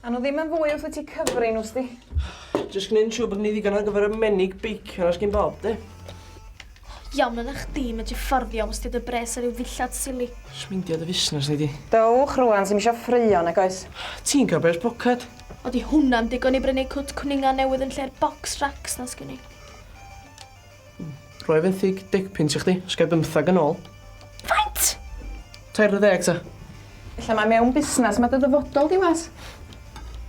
A nhw ddim yn fwy wrth ti cyfri nhw, sdi? Just gwneud siŵr bod ni ddigon ar gyfer y menig beicio nas gyn Bob, de? Iawn yna chdi, mae ti fforddio os ti dy bres ar yw ddillad sili. Smindiad y fusnes, ni di. Dowch rwan sy'n eisiau ffrio, nag oes? Ti'n cael bres poced? Oeddi hwnna'n digon i brynu cwt cwninga newydd yn lle'r box racks na sgynni. Rhoi fenthyg 10 pint i chdi, sgai 15 yn ôl. Faint? 40 ta. Illa mae mewn busnes, mae dy dyfodol di was.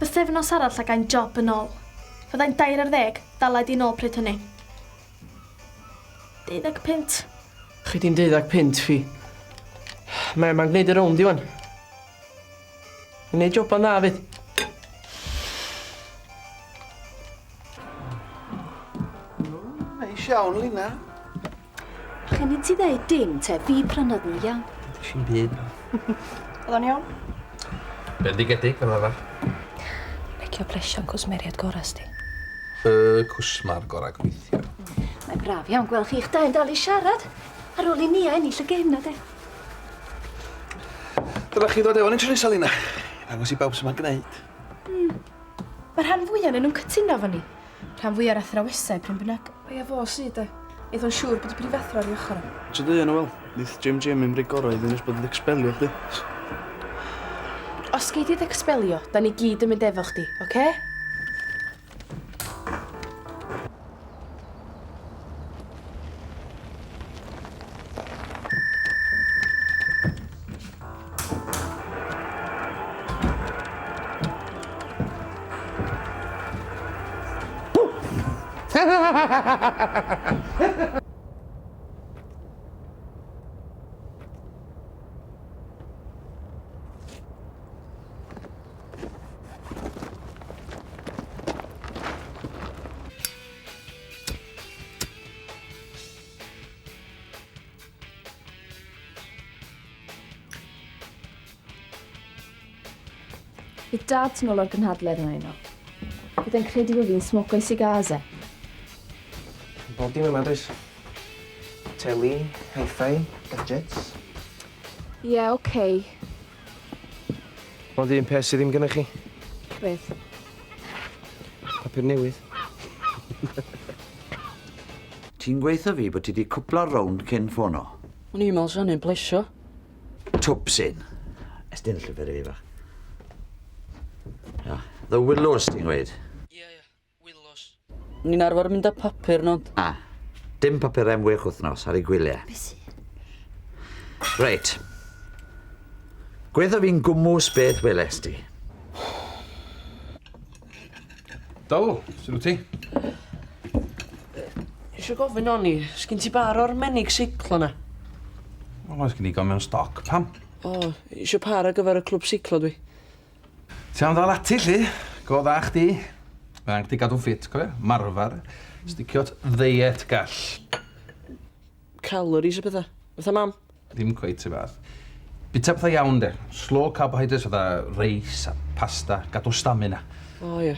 Bythefnos arall a gael job yn ôl. Fyddai'n 20, dalai di nôl pryd hynny. 12 pint. Chi di'n 12 pint fi. Mae'n gwneud y rownd i wan. Mae'n gwneud job o'n dda fyd. Neis iawn, Lina. Chyn i ti ddeud dim te, fi prynodd nhw iawn. Ti'n byd. Oedd o'n iawn? Bendigedig yn arfer. Licio blesio'n cwsmeriad goras di. Y cwsmar gorau gweithio. Mae'n braf iawn gweld chi'ch da'n dal i siarad. Ar ôl i ni a ennill y gêm na de. Dyna chi ddod efo ni'n tro nesa, Lina. Angos i bawb sy'n ma'n gwneud. Mae rhan fwyaf yn nhw'n cytuno fo ni. Rhan fwyaf athrawesau pryn bynnag. Ie fo sydd e. Eith o'n siŵr bod y brifethro ar ei ochr o. Ti'n dweud yna, wel, nid Jim yn bryd gorau iddyn nes bod yn expelio chdi. Os gei di ddecspelio, da ni gyd yn mynd efo chdi, oce? Bydd dad nôl o'r gynhadledd yna uno. Bydd e'n credu bod fi'n smocio i cigars e. Bob dim yma, does? Teli, hi-fi, gadgets. Ie, oce. Ond un peth sydd ddim gyda chi. Beth? Papur newydd. Ti'n gweithio fi bod ti wedi cwplo rownd cyn ffono? O'n i'n meddwl sy'n plesio. Twpsyn. Estyn y llyfr i fi bach. The Willows, ti'n gweud? Ie, Willows. Ni'n arfer mynd â papur, nod. Dim papur wych wythnos ar ei gwyliau. Reit. Gweithio fi'n gwmws beth weles ti. Dol, sy'n wyt ti? Isio gofyn o'n i, sgyn ti bar o'r menig seiclo na? O, oes gen i gael mewn stoc, pam? O, isio par ar gyfer y clwb seiclo dwi. Ti am ddal ati, lli? Go dda chdi. Mae'n chdi gadw ffit, cofio? Marfar. Sticiot ddeiet gall. Calories y bethau. Fatha mam. Dim cweith y fath. Bita pethau iawn, de. Slow carbohydrates, fatha reis a pasta, gadw stamina. O, ie.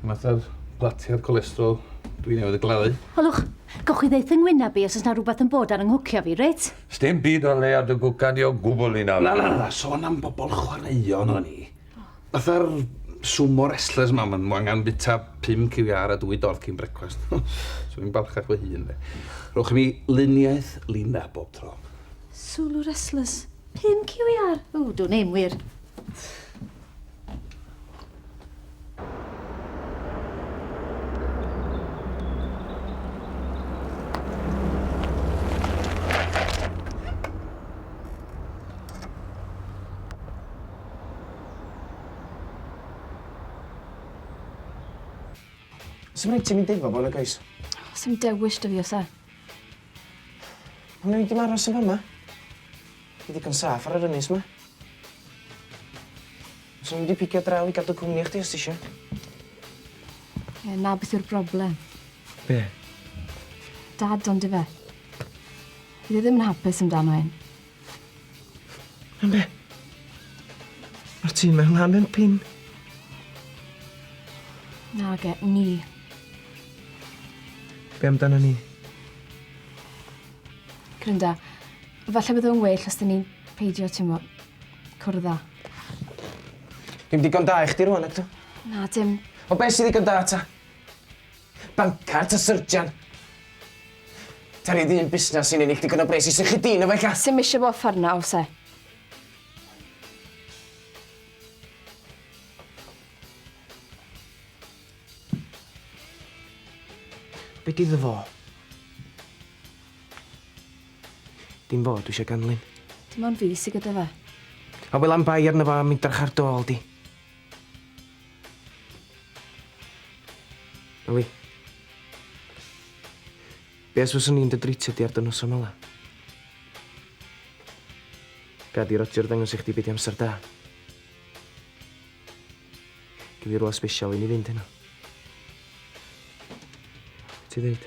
Fatha'r blatiad colesterol dwi'n newid y gleddu. Olwch, gowch chi ddeith yng Ngwynab i os oes na rhywbeth yn bod ar ynghwcio fi, reit? Sdim byd o le ar dy gwcan di o gwbl i nawr. Na, sôn am bobl chwaraeon o'n i. Fatha'r sumo wrestlers ma, ma'n angen bita 5 QR a 2 dorf cyn brecwast. So fi'n balchach fy hun, de. Rwch i mi luniaeth Lina bob tro. Sŵl wrestlers. 5 QR. O, dwi'n ein wir. Sy'n rhaid ti'n mynd efo bod y goes? Sy'n dewis dy fi o se. Ond nhw ddim aros yn fama. Fi digon saff ar yr ynys yma. Os nhw wedi picio draw i gadw cwmni chdi os ti isio. Ie, na beth yw'r broblem. Be? Dad ond i fe. Bydd e ddim yn hapus amdano hyn. Am be? Mae'r tîn mewn lam yn pin. Na ge, ni. Be amdano ni? Grynda, falle bydd o'n well os dyn ni'n peidio, ti'n mo, cwrdd dda. Dim digon da i chdi rwan, ag Na, dim. O beth sydd i gyda ta? Bancart a syrdian. Ta ni ddyn busnes sy'n unig digon o bres i sychu dyn o fe ca. Sim eisiau bod ffarna, o se. Be di ddo fo? Dim fo, dwi eisiau ganlyn. Dim ond fi sydd gyda fe. A wel am bai arno fo am idrach ar dôl di. Eli. Be as fyswn ni'n dydritio di ar dy noson ola? Gad i Roger ddangos i chdi beth i amser da. Gyd i rôl special i ni fynd heno. Ti ddeud?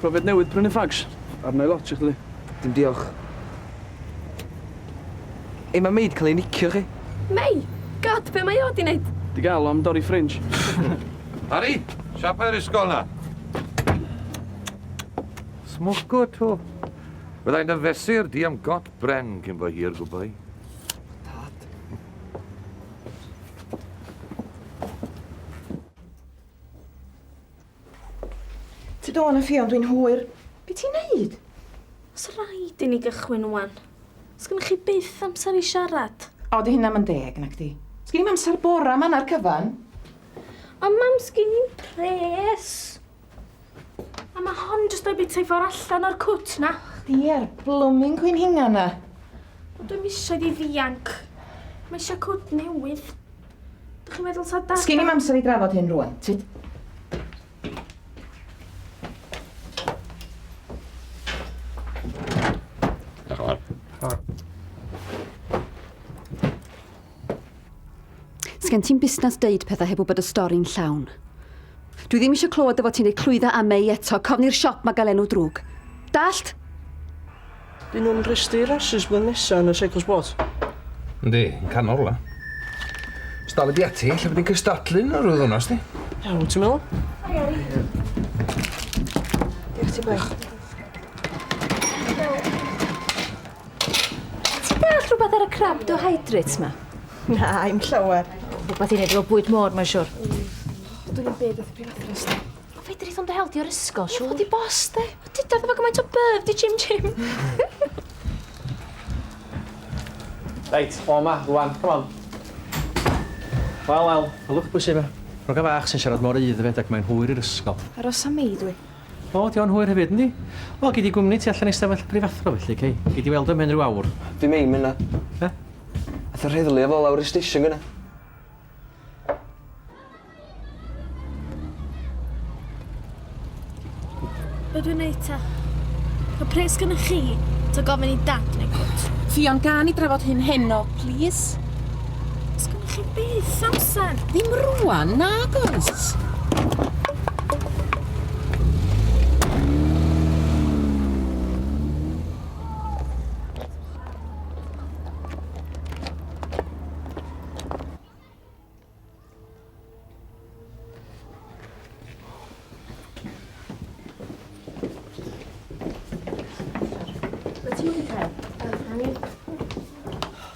Profiad newydd prynu ffags. Arna i lot i chdi. Dim diolch. Ei, mae meid cael ei nicio chi. Mei! God, be mae o di wneud? Di gael o am dorri fringe. Harry, siapa'r ysgol na. Smwco to. Byddai'n yfesur di am got bren cyn bo hir gwbau. Ti do na ffion, dwi'n hwyr. Be ti'n neud? Os rhaid i ni gychwyn wan. Os gynnych chi byth amser i siarad. O, di hynna ma'n deg, nag di. Sgyn i'n amser bora man ar cyfan. A mam sgyn i'n pres. A mae hon jyst o'i bit ei ffordd allan o'r cwt na. Di er blwming cwyn hinga na. Ond dwi'n eisiau di fianc. Mae eisiau cwt newydd. Dych chi'n meddwl sa da? Sgyn i'n amser i drafod hyn rwan, tyd? Sgen ti'n busnes deud pethau heb wybod y stori'n llawn. Dwi ddim eisiau clywed efo ti'n ei clwydda am ei eto. Cofni'r siop mae gael enw drwg. Dallt? Dyn nhw'n rhestru rhasys blwyddyn nesaf yn y Cycles Sport. Yndi, yn canol la. Stala di ati, lle bod ni'n cystadlu'n o'r ddwrnos di? Iawn, ti'n meddwl? Diolch ti bach. Ti'n dall rhywbeth ar y carbohydrates ma? Na, i'm llawer. Rhywbeth i wneud efo bwyd môr, mae'n siwr. Dwi'n yn byd oedd y prifathres di. O, fe drith ond heldi o'r ysgol, siwr. O, di bos, de. O, dydoedd efo gymaint o byrf, di Jim. Reit, o ma, rwan, come on. Wel, hylwch bwysig fe. Rwy'n fach sy'n siarad mor idd fe, ac mae'n hwyr i'r ysgol. Aros am mei, dwi. O, di o'n hwyr hefyd, yndi? O, gyd i gwmni ti allan i stafell prifathro felly, cei. Gyd i weld am hen rhyw awr. Di mein mynd na. Be? Ath yr heddlu efo lawr i station gyna. Be dwi'n neud ta? Y pres gynnych chi, ta gofyn i dad neu cwt. Ffion, gan i drafod hyn heno, please. Os gynnych chi byth amser. Ddim rwan, nag oes.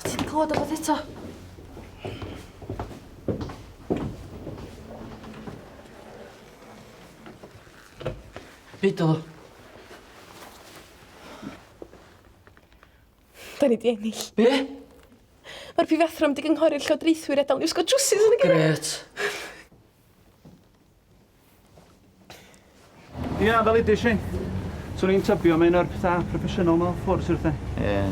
Ti di clywed o beth eto? Byd o. Da ni di ennill. Be? Mae'r prifathro wedi gynghori'r llywodraethwyr edal ni ysgol drwsys yn y gyrra. Gret. Ia, fel idys i. So ni'n tybio mewn o'r pethau proffesiynol mewn ffwrdd sy'n rhaid. Ie.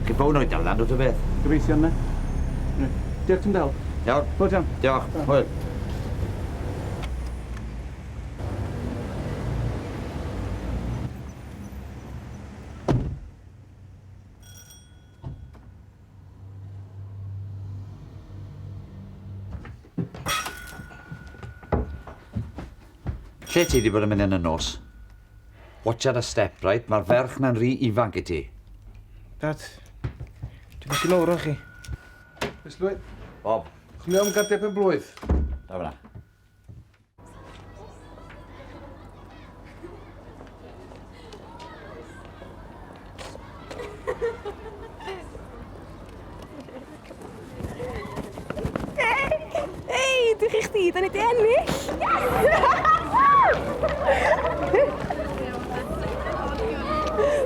Gybo'n oed am lan, dwi'n beth. Gobeithio yna. Diolch ti'n del. Iawn. Bod iawn. Diolch. Hwyl. Lle ti wedi bod yn mynd yn y nos? Watch at a step, right? Mae'r ferch na'n rhy ifanc i ti. Dad, Dwi'n wedi lawr o chi. Ysglwyd, Bob, chwilio am gardiau pen blwydd. da fyna. Hei, dych chi chdi, da ni di ennill! Yes!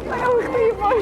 Mae o'n chdi, boi!